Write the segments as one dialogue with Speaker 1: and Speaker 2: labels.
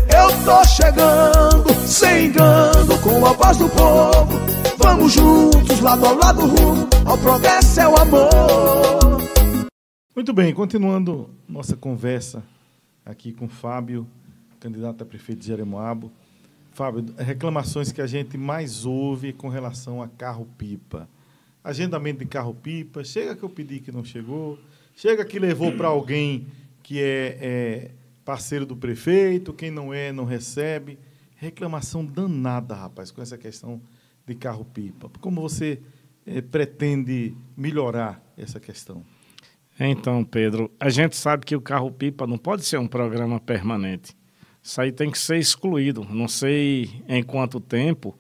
Speaker 1: Eu tô chegando, sem engano, com a voz do povo. Vamos juntos, lado a lado, rumo ao progresso é o amor.
Speaker 2: Muito bem, continuando nossa conversa aqui com Fábio, candidato a prefeito de Jeremoabo. Fábio, reclamações que a gente mais ouve com relação a carro-pipa. Agendamento de carro-pipa, chega que eu pedi que não chegou, chega que levou para alguém que é parceiro do prefeito, quem não é, não recebe. Reclamação danada, rapaz, com essa questão de carro-pipa. Como você pretende melhorar essa questão?
Speaker 3: Então, Pedro, a gente sabe que o carro-pipa não pode ser um programa permanente. Isso aí tem que ser excluído. Não sei em quanto tempo,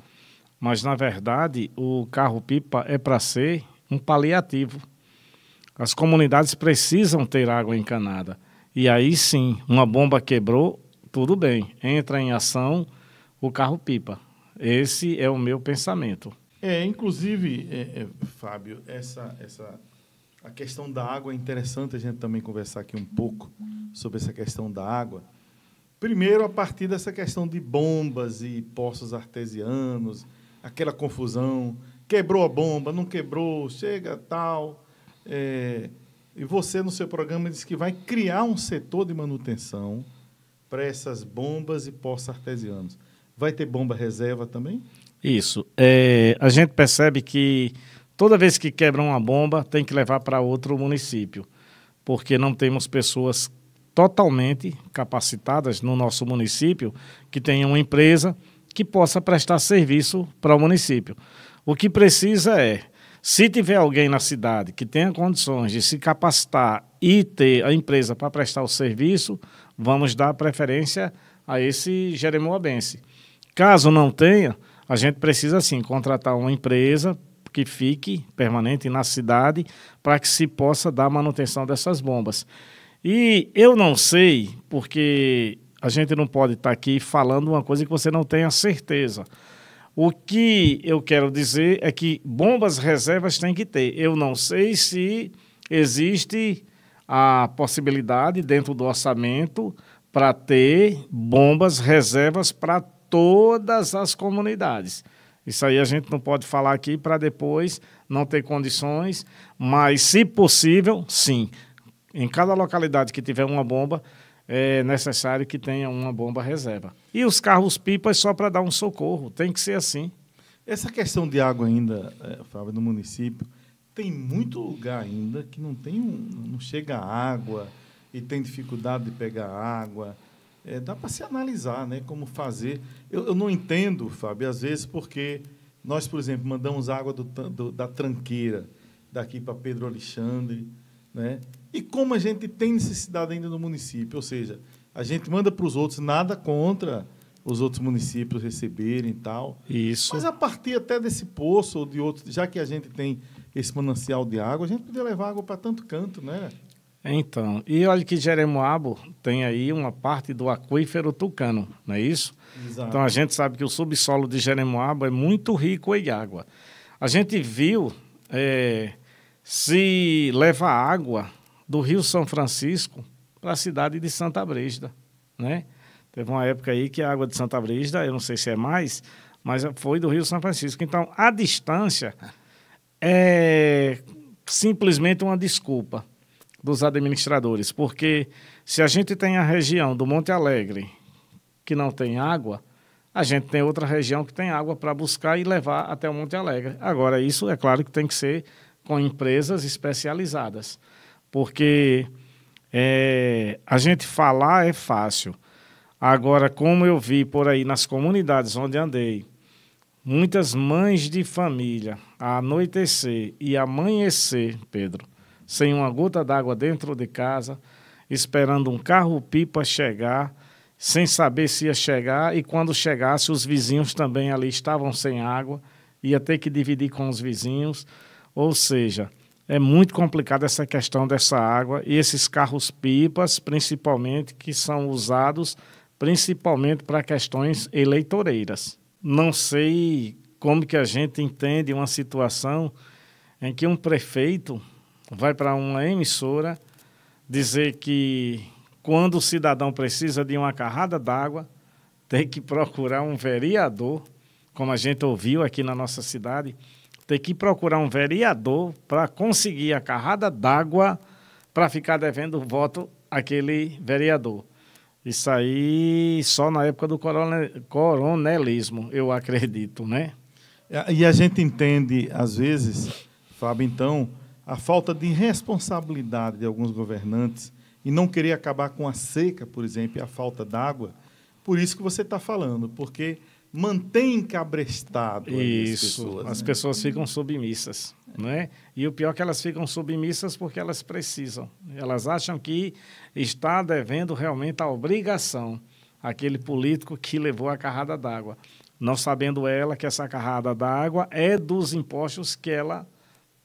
Speaker 3: mas, na verdade, o carro-pipa é para ser um paliativo. As comunidades precisam ter água encanada. E aí, sim, uma bomba quebrou, tudo bem, entra em ação o carro-pipa. Esse é o meu pensamento.
Speaker 2: Inclusive, Fábio, a questão da água é interessante a gente também conversar aqui um pouco sobre essa questão da água. Primeiro, a partir dessa questão de bombas e poços artesianos, aquela confusão, quebrou a bomba, não quebrou, chega tal. E você, no seu programa, disse que vai criar um setor de manutenção para essas bombas e poços artesianos. Vai ter bomba reserva também?
Speaker 3: Isso. A gente percebe que toda vez que quebra uma bomba, tem que levar para outro município, porque não temos pessoas totalmente capacitadas no nosso município que tenham uma empresa que possa prestar serviço para o município. O que precisa se tiver alguém na cidade que tenha condições de se capacitar e ter a empresa para prestar o serviço, vamos dar preferência a esse jeremoabense. Caso não tenha, a gente precisa, sim, contratar uma empresa que fique permanente na cidade para que se possa dar manutenção dessas bombas. E eu não sei, porque a gente não pode estar aqui falando uma coisa que você não tenha certeza. O que eu quero dizer é que bombas reservas tem que ter. Eu não sei se existe a possibilidade dentro do orçamento para ter bombas reservas para todas as comunidades. Isso aí a gente não pode falar aqui para depois não ter condições, mas, se possível, sim. Em cada localidade que tiver uma bomba, é necessário que tenha uma bomba reserva. E os carros-pipas só para dar um socorro, tem que ser assim.
Speaker 2: Essa questão de água ainda, Fábio, no município, tem muito lugar ainda que não chega água e tem dificuldade de pegar água. Dá para se analisar, né, como fazer. Eu não entendo, Fábio, às vezes, porque nós, por exemplo, mandamos água da tranqueira daqui para Pedro Alexandre, né? E como a gente tem necessidade ainda no município, ou seja, a gente manda para os outros, nada contra os outros municípios receberem e tal.
Speaker 3: Isso.
Speaker 2: Mas a partir até desse poço ou de outros, já que a gente tem esse manancial de água, a gente poderia levar água para tanto canto, né?
Speaker 3: Então, e olha que Jeremoabo tem aí uma parte do aquífero Tucano, não é isso?
Speaker 2: Exato.
Speaker 3: Então a gente sabe que o subsolo de Jeremoabo é muito rico em água. A gente viu se leva água do Rio São Francisco para a cidade de Santa Brígida, né? Teve uma época aí que a água de Santa Brígida, eu não sei se é mais, mas foi do Rio São Francisco. Então, a distância é simplesmente uma desculpa dos administradores, porque se a gente tem a região do Monte Alegre que não tem água, a gente tem outra região que tem água para buscar e levar até o Monte Alegre. Agora, isso é claro que tem que ser com empresas especializadas, porque a gente falar é fácil. Agora, como eu vi por aí nas comunidades onde andei, muitas mães de família, a anoitecer e amanhecer, Pedro, sem uma gota d'água dentro de casa, esperando um carro-pipa chegar, sem saber se ia chegar, e quando chegasse, os vizinhos também ali estavam sem água, ia ter que dividir com os vizinhos. Ou seja, é muito complicada essa questão dessa água e esses carros-pipas, principalmente, que são usados principalmente para questões eleitoreiras. Não sei como que a gente entende uma situação em que um prefeito vai para uma emissora dizer que quando o cidadão precisa de uma carrada d'água, tem que procurar um vereador, como a gente ouviu aqui na nossa cidade, tem que procurar um vereador para conseguir a carrada d'água para ficar devendo voto àquele vereador. Isso aí só na época do coronelismo, eu acredito, né?
Speaker 2: E a gente entende, às vezes, Fábio, então, a falta de responsabilidade de alguns governantes e não querer acabar com a seca, por exemplo, e a falta d'água. Por isso que você está falando, porque mantém encabrestado
Speaker 3: isso,
Speaker 2: as pessoas.
Speaker 3: As
Speaker 2: né?
Speaker 3: pessoas ficam submissas, né? E o pior é que elas ficam submissas porque elas precisam. Elas acham que está devendo realmente a obrigação àquele político que levou a carrada d'água, não sabendo ela que essa carrada d'água é dos impostos que ela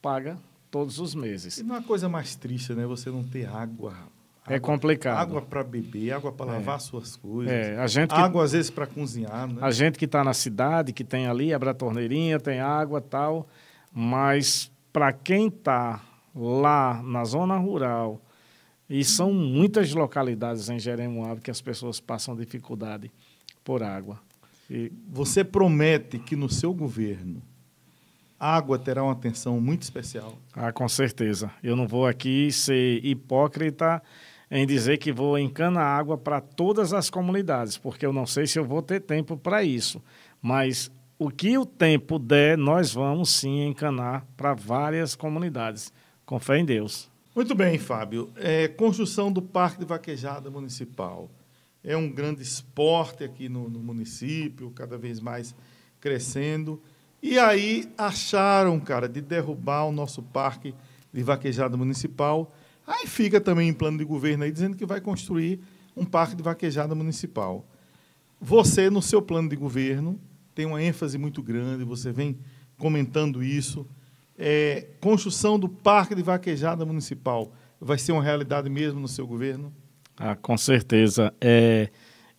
Speaker 3: paga todos os meses.
Speaker 2: E não é uma coisa mais triste, né? Você não ter água.
Speaker 3: É complicado.
Speaker 2: Água para beber, água para lavar suas coisas.
Speaker 3: Água,
Speaker 2: às vezes, para cozinhar. Né?
Speaker 3: A gente que está na cidade, que tem ali, abre a torneirinha, tem água e tal, mas para quem está lá na zona rural, e são muitas localidades em Jeremoabo que as pessoas passam dificuldade por água. E
Speaker 2: você promete que no seu governo a água terá uma atenção muito especial?
Speaker 3: Com certeza. Eu não vou aqui ser hipócrita em dizer que vou encanar água para todas as comunidades, porque eu não sei se eu vou ter tempo para isso. Mas o que o tempo der, nós vamos sim encanar para várias comunidades. Com fé em Deus.
Speaker 2: Muito bem, Fábio. Construção do Parque de Vaquejada Municipal. É um grande esporte aqui no município, cada vez mais crescendo. E aí acharam, cara, de derrubar o nosso Parque de Vaquejada Municipal. Aí fica também em plano de governo aí, dizendo que vai construir um Parque de Vaquejada Municipal. Você, no seu plano de governo, tem uma ênfase muito grande, você vem comentando isso. Construção do Parque de Vaquejada Municipal vai ser uma realidade mesmo no seu governo?
Speaker 3: Com certeza.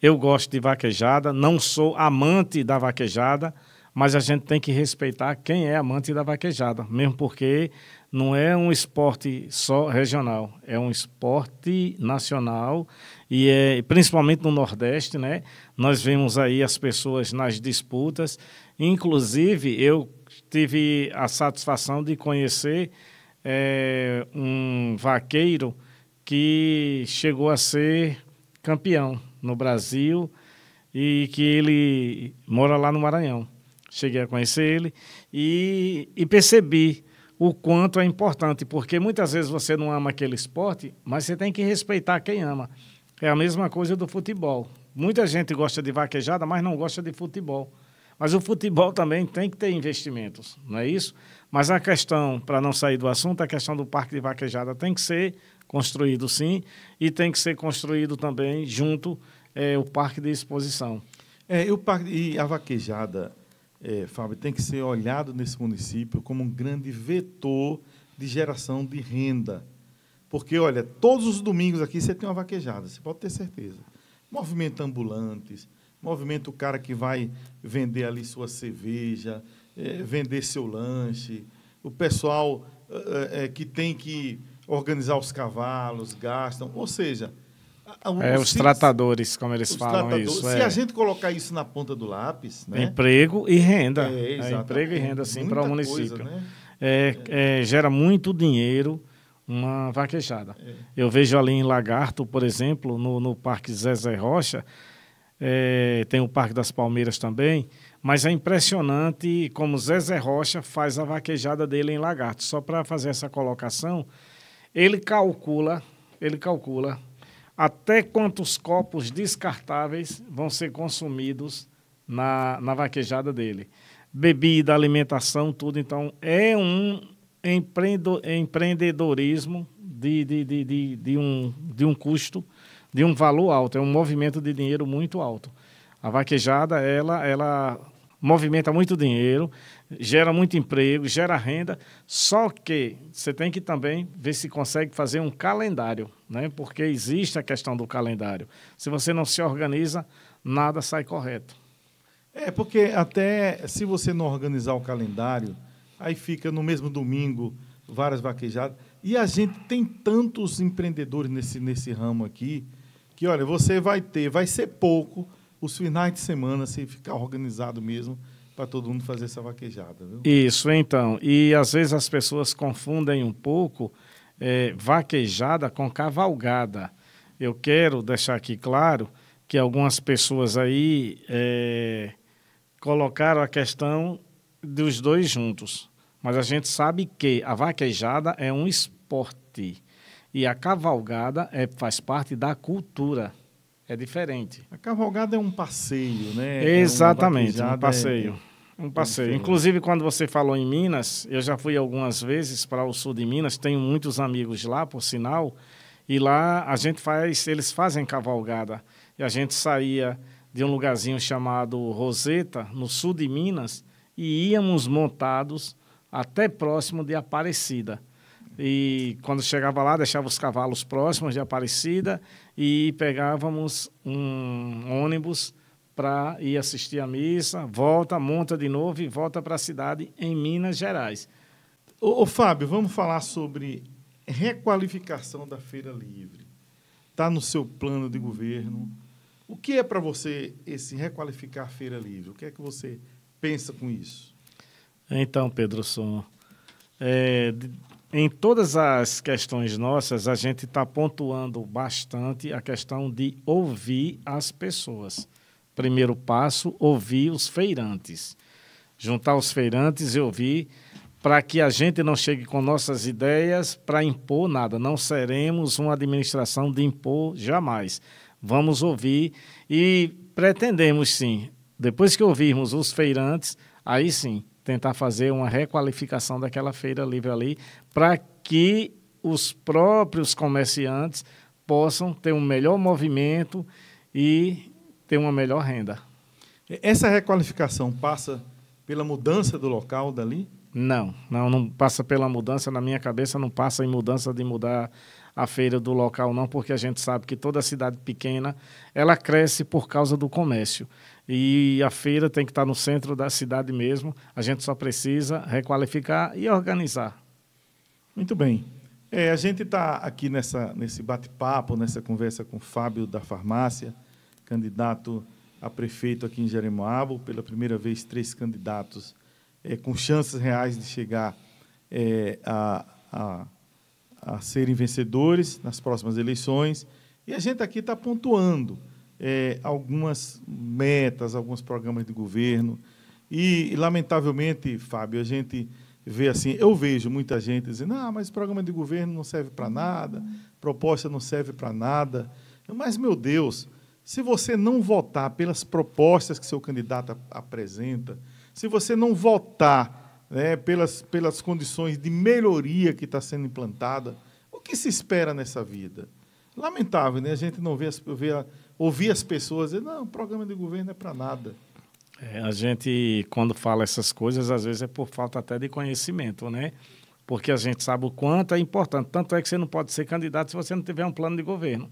Speaker 3: Eu gosto de vaquejada, não sou amante da vaquejada, mas a gente tem que respeitar quem é amante da vaquejada, mesmo porque não é um esporte só regional, é um esporte nacional e principalmente no Nordeste, né? Nós vemos aí as pessoas nas disputas, inclusive eu tive a satisfação de conhecer um vaqueiro que chegou a ser campeão no Brasil e que ele mora lá no Maranhão. Cheguei a conhecer ele e percebi o quanto é importante, porque muitas vezes você não ama aquele esporte, mas você tem que respeitar quem ama. É a mesma coisa do futebol. Muita gente gosta de vaquejada, mas não gosta de futebol. Mas o futebol também tem que ter investimentos, não é isso? Mas a questão, para não sair do assunto, a questão do parque de vaquejada tem que ser construído sim, e tem que ser construído também junto o parque de exposição.
Speaker 2: E a vaquejada, Fábio, tem que ser olhado nesse município como um grande vetor de geração de renda. Porque, olha, todos os domingos aqui você tem uma vaquejada, você pode ter certeza. Movimenta ambulantes, movimenta o cara que vai vender ali sua cerveja, vender seu lanche, o pessoal que tem que organizar os cavalos, gastam, ou seja...
Speaker 3: os tratadores, como eles falam isso.
Speaker 2: Se a gente colocar isso na ponta do lápis... Né?
Speaker 3: Emprego e renda.
Speaker 2: Emprego
Speaker 3: e renda, sim, para o município.
Speaker 2: Coisa, né?
Speaker 3: Gera muito dinheiro uma vaquejada. Eu vejo ali em Lagarto, por exemplo, no Parque Zezé Rocha, tem o Parque das Palmeiras também, mas é impressionante como Zezé Rocha faz a vaquejada dele em Lagarto. Só para fazer essa colocação, ele calcula até quantos copos descartáveis vão ser consumidos na vaquejada dele. Bebida, alimentação, tudo. Então, é um empreendedorismo de um custo, de um valor alto. É um movimento de dinheiro muito alto. A vaquejada, ela movimenta muito dinheiro, gera muito emprego, gera renda, só que você tem que também ver se consegue fazer um calendário, né? Porque existe a questão do calendário. Se você não se organiza, nada sai correto.
Speaker 2: Porque até se você não organizar o calendário, aí fica no mesmo domingo várias vaquejadas. E a gente tem tantos empreendedores nesse ramo aqui, que, olha, você vai ser pouco os finais de semana, se ficar organizado mesmo, para todo mundo fazer essa vaquejada, viu?
Speaker 3: Isso, então. E às vezes as pessoas confundem um pouco vaquejada com cavalgada. Eu quero deixar aqui claro que algumas pessoas aí colocaram a questão dos dois juntos. Mas a gente sabe que a vaquejada é um esporte e a cavalgada faz parte da cultura. É diferente.
Speaker 2: A cavalgada é um passeio, né?
Speaker 3: Exatamente, um passeio. Um passeio.
Speaker 2: diferente.
Speaker 3: Inclusive, quando você falou em Minas, eu já fui algumas vezes para o sul de Minas, tenho muitos amigos lá, por sinal, e lá eles fazem cavalgada. E a gente saía de um lugarzinho chamado Roseta, no sul de Minas, e íamos montados até próximo de Aparecida. E quando chegava lá, deixava os cavalos próximos de Aparecida e pegávamos um ônibus para ir assistir a missa, volta, monta de novo e volta para a cidade em Minas Gerais.
Speaker 2: Ô, Fábio, vamos falar sobre requalificação da Feira Livre. Está no seu plano de governo. O que é para você esse requalificar a Feira Livre? O que é que você pensa com isso?
Speaker 3: Então, Pedro Som, em todas as questões nossas, a gente está pontuando bastante a questão de ouvir as pessoas. Primeiro passo, ouvir os feirantes. Juntar os feirantes e ouvir para que a gente não chegue com nossas ideias para impor nada. Não seremos uma administração de impor jamais. Vamos ouvir e pretendemos, sim, depois que ouvirmos os feirantes, aí sim, tentar fazer uma requalificação daquela feira livre ali, para que os próprios comerciantes possam ter um melhor movimento e ter uma melhor renda.
Speaker 2: Essa requalificação passa pela mudança do local dali?
Speaker 3: Não passa pela mudança, na minha cabeça não passa em mudança de mudar a feira do local não, porque a gente sabe que toda cidade pequena, ela cresce por causa do comércio. E a feira tem que estar no centro da cidade mesmo, a gente só precisa requalificar e organizar.
Speaker 2: Muito bem. A gente está aqui nesse bate-papo, nessa conversa com o Fábio da Farmácia, candidato a prefeito aqui em Jeremoabo, pela primeira vez 3 candidatos com chances reais de chegar a serem vencedores nas próximas eleições. E a gente aqui está pontuando algumas metas, alguns programas de governo. E, lamentavelmente, Fábio, a gente vê assim, eu vejo muita gente dizendo, mas programa de governo não serve para nada, proposta não serve para nada. Mas, meu Deus, se você não votar pelas propostas que seu candidato apresenta, se você não votar pelas condições de melhoria que está sendo implantada, o que se espera nessa vida? Lamentável, né? A gente não ouvir as pessoas dizer, não, o programa de governo é para nada.
Speaker 3: A gente, quando fala essas coisas, às vezes é por falta até de conhecimento, né? Porque a gente sabe o quanto é importante. Tanto é que você não pode ser candidato se você não tiver um plano de governo.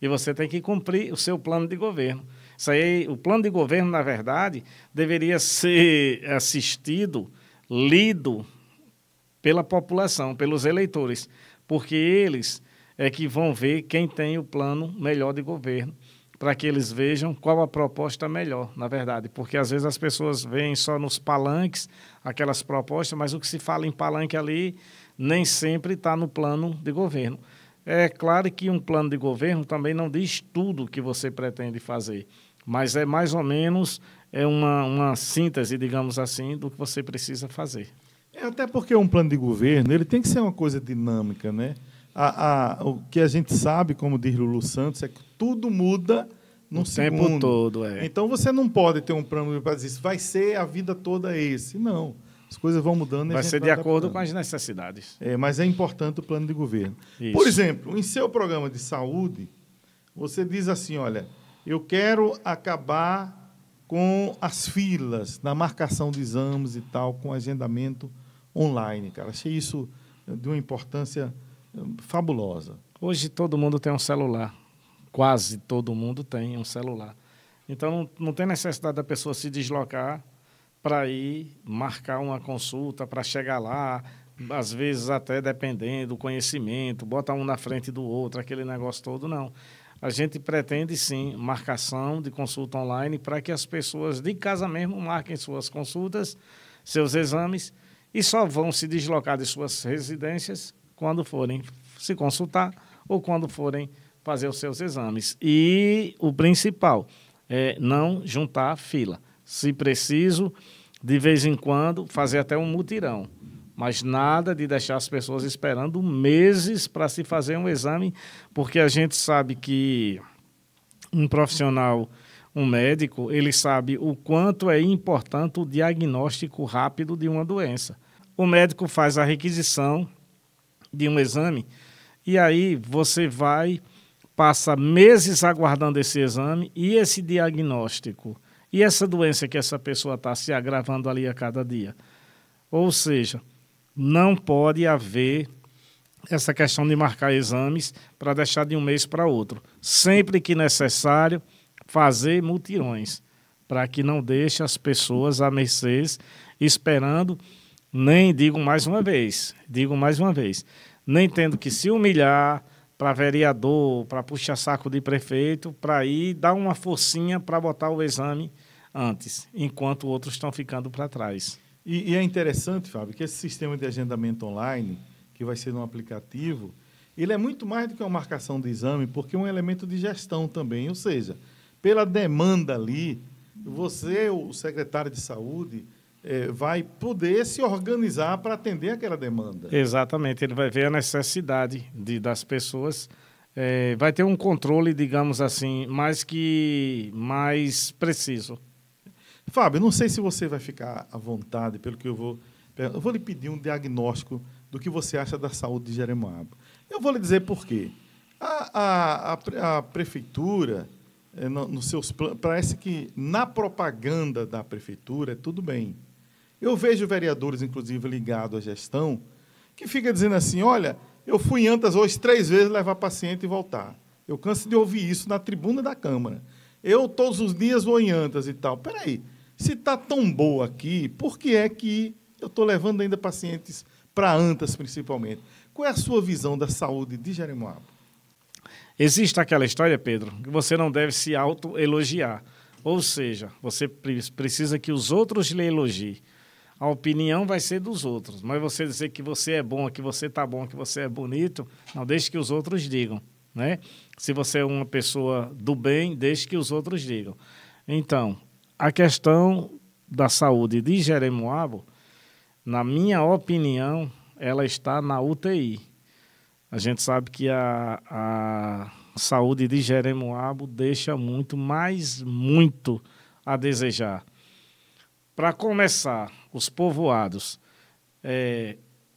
Speaker 3: E você tem que cumprir o seu plano de governo. Isso aí, o plano de governo, na verdade, deveria ser assistido, lido pela população, pelos eleitores, porque eles é que vão ver quem tem o plano melhor de governo, para que eles vejam qual a proposta melhor, na verdade. Porque, às vezes, as pessoas veem só nos palanques aquelas propostas, mas o que se fala em palanque ali nem sempre está no plano de governo. É claro que um plano de governo também não diz tudo o que você pretende fazer, mas é mais ou menos uma síntese, digamos assim, do que você precisa fazer.
Speaker 2: Até porque um plano de governo ele tem que ser uma coisa dinâmica, né? O que a gente sabe, como diz Lulu Santos, é que tudo muda no segundo.
Speaker 3: O tempo todo,
Speaker 2: Então, você não pode ter um plano para dizer, vai ser a vida toda esse. Não. As coisas vão mudando.
Speaker 3: Vai ser de acordo com as necessidades.
Speaker 2: Mas é importante o plano de governo.
Speaker 3: Isso.
Speaker 2: Por exemplo, em seu programa de saúde, você diz assim, olha, eu quero acabar com as filas na marcação de exames e tal, com agendamento online, cara. Achei isso de uma importância fabulosa.
Speaker 3: Hoje todo mundo tem um celular. Quase todo mundo tem um celular. Então, não tem necessidade da pessoa se deslocar para ir marcar uma consulta, para chegar lá, às vezes até dependendo do conhecimento, bota um na frente do outro, aquele negócio todo, não. a gente pretende, sim, marcação de consulta online para que as pessoas de casa mesmo marquem suas consultas, seus exames, e só vão se deslocar de suas residências quando forem se consultar ou quando forem fazer os seus exames. E o principal é não juntar fila. Se preciso, de vez em quando, fazer até um mutirão. Mas nada de deixar as pessoas esperando meses para se fazer um exame, porque a gente sabe que um profissional, um médico, ele sabe o quanto é importante o diagnóstico rápido de uma doença. O médico faz a requisição de um exame e aí você passa meses aguardando esse exame e esse diagnóstico. E essa doença que essa pessoa está se agravando ali a cada dia. Ou seja, não pode haver essa questão de marcar exames para deixar de um mês para outro. Sempre que necessário, fazer mutirões, para que não deixe as pessoas à mercê esperando, digo mais uma vez, nem tendo que se humilhar para vereador, para puxa-saco de prefeito, para ir dar uma forcinha para botar o exame antes, enquanto outros estão ficando para trás.
Speaker 2: E é interessante, Fábio, que esse sistema de agendamento online, que vai ser no aplicativo, ele é muito mais do que uma marcação de exame, porque é um elemento de gestão também. Ou seja, pela demanda ali, você, o secretário de saúde, vai poder se organizar para atender aquela demanda.
Speaker 3: Exatamente, ele vai ver a necessidade das pessoas, vai ter um controle, digamos assim, mais preciso.
Speaker 2: Fábio, não sei se você vai ficar à vontade, pelo que eu vou lhe pedir um diagnóstico do que você acha da saúde de Jeremoabo. Eu vou lhe dizer por quê. A prefeitura, nos seus planos, parece que na propaganda da prefeitura é tudo bem. Eu vejo vereadores, inclusive, ligados à gestão, que fica dizendo assim, olha, eu fui em Antas hoje 3 vezes levar paciente e voltar. Eu canso de ouvir isso na tribuna da Câmara. Eu, todos os dias, vou em Antas e tal. Peraí, se está tão boa aqui, por que é que eu estou levando ainda pacientes para Antas, principalmente? Qual é a sua visão da saúde de Jeremoabo?
Speaker 3: Existe aquela história, Pedro, que você não deve se autoelogiar. Ou seja, você precisa que os outros lhe elogiem. A opinião vai ser dos outros, mas você dizer que você é bom, que você está bom, que você é bonito, não deixe que os outros digam, né? Se você é uma pessoa do bem, deixe que os outros digam. Então, a questão da saúde de Jeremoabo, na minha opinião, ela está na UTI. A gente sabe que a saúde de Jeremoabo deixa muito a desejar. Para começar, os povoados,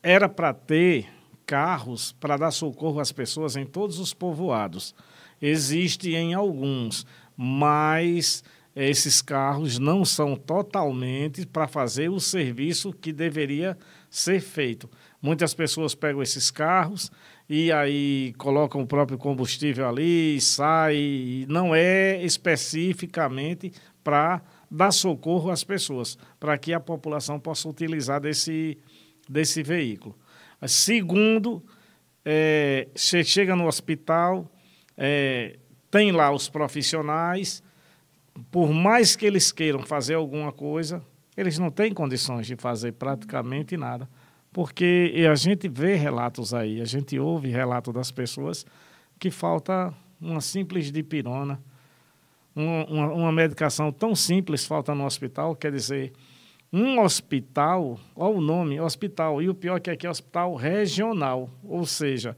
Speaker 3: era para ter carros para dar socorro às pessoas em todos os povoados. Existe em alguns, mas esses carros não são totalmente para fazer o serviço que deveria ser feito. Muitas pessoas pegam esses carros e aí colocam o próprio combustível ali, sai, não é especificamente para dar socorro às pessoas, para que a população possa utilizar desse veículo. Segundo, você chega no hospital, tem lá os profissionais, por mais que eles queiram fazer alguma coisa, eles não têm condições de fazer praticamente nada, porque a gente vê relatos aí, a gente ouve relatos das pessoas que falta uma simples dipirona, uma medicação tão simples falta no hospital, quer dizer, um hospital, olha o nome, hospital, e o pior que aqui é hospital regional, ou seja,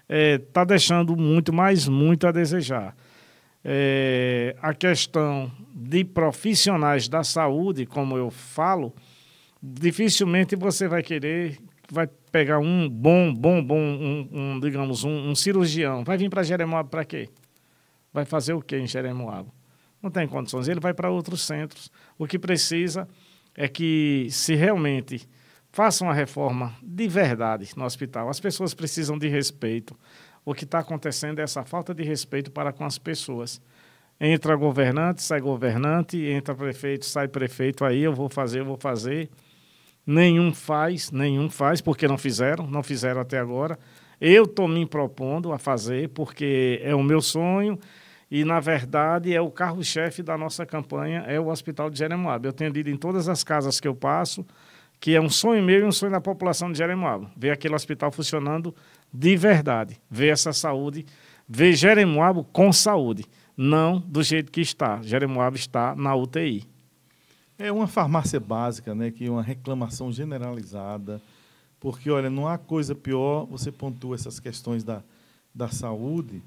Speaker 3: está deixando muito a desejar. A questão de profissionais da saúde, como eu falo, dificilmente você vai pegar um digamos, um cirurgião, vai vir para Jeremoabo para quê? Vai fazer o quê em Jeremoabo? Não tem condições, ele vai para outros centros. O que precisa é que, se realmente façam uma reforma de verdade no hospital, as pessoas precisam de respeito. O que está acontecendo é essa falta de respeito para com as pessoas. Entra governante, sai governante, entra prefeito, sai prefeito, aí eu vou fazer. Nenhum faz, porque não fizeram até agora. Eu estou me propondo a fazer porque é o meu sonho e, na verdade, é o carro-chefe da nossa campanha, é o Hospital de Jeremoabo. Eu tenho dito em todas as casas que eu passo que é um sonho meu e um sonho da população de Jeremoabo. Ver aquele hospital funcionando de verdade, ver essa saúde, ver Jeremoabo com saúde, não do jeito que está. Jeremoabo está na UTI.
Speaker 2: É uma farmácia básica, né, que é uma reclamação generalizada, porque, olha, não há coisa pior, você pontua essas questões da saúde,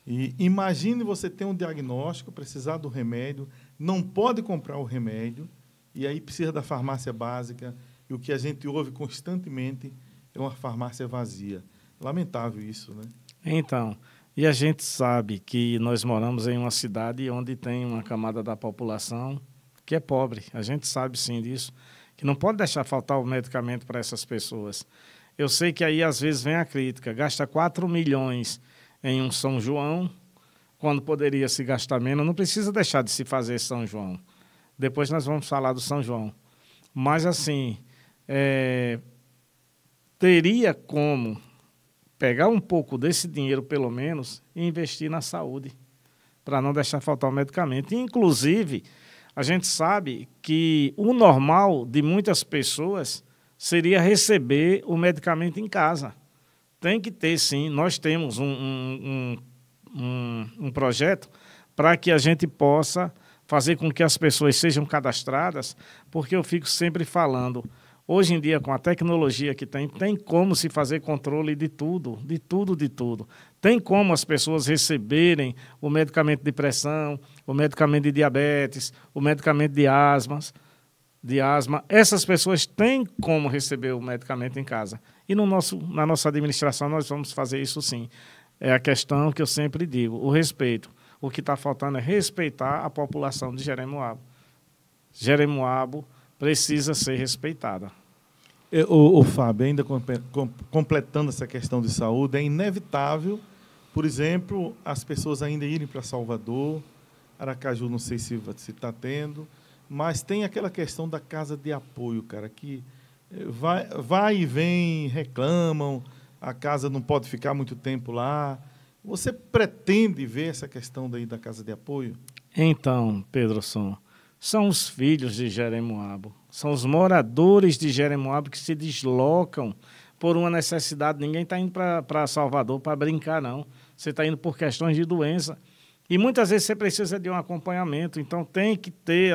Speaker 2: e imagine você ter um diagnóstico, precisar do remédio, não pode comprar o remédio, e aí precisa da farmácia básica, e o que a gente ouve constantemente é uma farmácia vazia. Lamentável isso, né?
Speaker 3: Então, e a gente sabe que nós moramos em uma cidade onde tem uma camada da população que é pobre. A gente sabe sim disso, que não pode deixar faltar o medicamento para essas pessoas. Eu sei que aí às vezes vem a crítica, gasta 4 milhões em um São João, quando poderia se gastar menos. Não precisa deixar de se fazer São João. Depois nós vamos falar do São João. Mas assim, teria como pegar um pouco desse dinheiro, pelo menos, e investir na saúde, para não deixar faltar o medicamento. E, inclusive, a gente sabe que o normal de muitas pessoas seria receber o medicamento em casa. Tem que ter, sim. Nós temos um projeto para que a gente possa fazer com que as pessoas sejam cadastradas, porque eu fico sempre falando, hoje em dia, com a tecnologia que tem como se fazer controle de tudo, de tudo, de tudo. Tem como as pessoas receberem o medicamento de pressão, o medicamento de diabetes, o medicamento de asma. Essas pessoas têm como receber o medicamento em casa. E na nossa administração nós vamos fazer isso sim. É a questão que eu sempre digo, o respeito. O que está faltando é respeitar a população de Jeremoabo. Jeremoabo precisa ser respeitada.
Speaker 2: O Fábio, ainda completando essa questão de saúde, é inevitável, por exemplo, as pessoas ainda irem para Salvador, Aracaju não sei se está tendo, mas tem aquela questão da casa de apoio, cara, que vai e vem, reclamam, a casa não pode ficar muito tempo lá. Você pretende ver essa questão daí da casa de apoio? Então,
Speaker 3: Pedro Som, são os filhos de Jeremoabo, são os moradores de Jeremoabo que se deslocam por uma necessidade. Ninguém está indo para Salvador para brincar, não. Você está indo por questões de doença. E muitas vezes você precisa de um acompanhamento, então tem que ter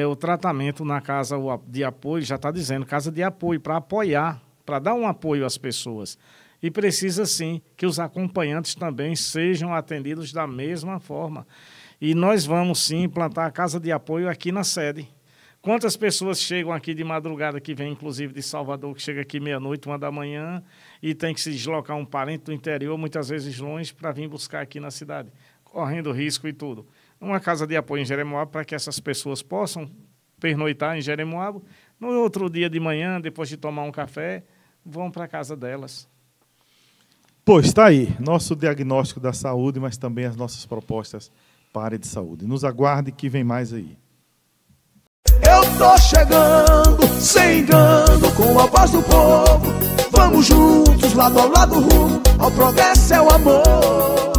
Speaker 3: o tratamento na casa de apoio, já está dizendo, casa de apoio, para apoiar, para dar um apoio às pessoas. E precisa, sim, que os acompanhantes também sejam atendidos da mesma forma. E nós vamos, sim, implantar a casa de apoio aqui na sede. Quantas pessoas chegam aqui de madrugada, que vem, inclusive, de Salvador, que chega aqui meia-noite, 1h, e tem que se deslocar um parente do interior, muitas vezes longe, para vir buscar aqui na cidade, correndo risco e tudo. Uma casa de apoio em Jeremoabo para que essas pessoas possam pernoitar em Jeremoabo. No outro dia de manhã, depois de tomar um café, vão para a casa delas.
Speaker 2: Pois está aí, nosso diagnóstico da saúde, mas também as nossas propostas para a área de saúde. Nos aguarde que vem mais aí.
Speaker 1: Eu tô chegando, sem engano, com a voz do povo. Vamos juntos, lado ao lado, rumo ao progresso é o amor.